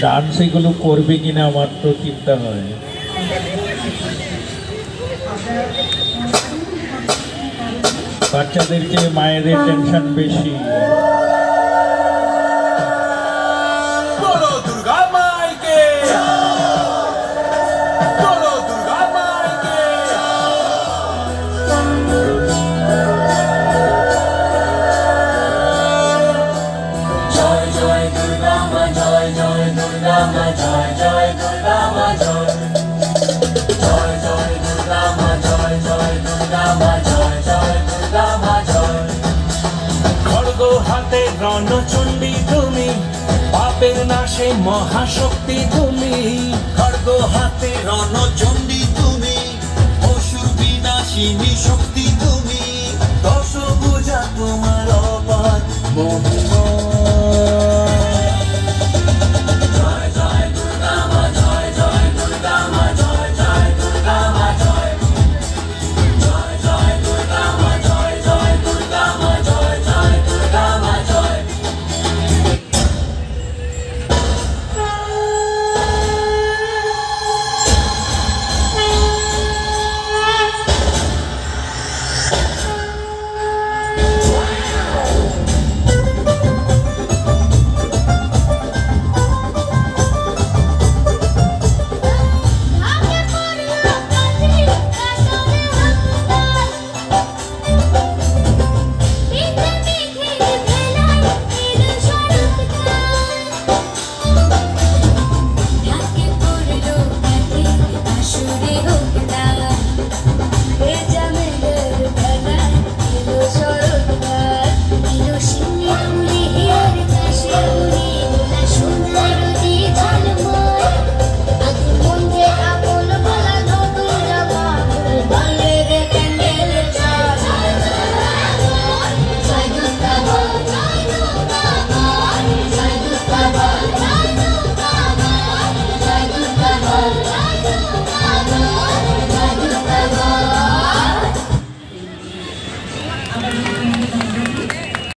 Dance এগুলো করবে কিনা আমার তো চিন্তা হয়। বাচ্চাদের চেয়ে মায়েদের টেনশন বেশি। হাতে রণচণ্ডী তুমি, পাপের নাশে মহাশক্তি তুমি। খড়গ হাতে রণচণ্ডী তুমি, অসুর বিনাশিনী শক্তি তুমি। দশভুজা তোমার অপার মহিমা।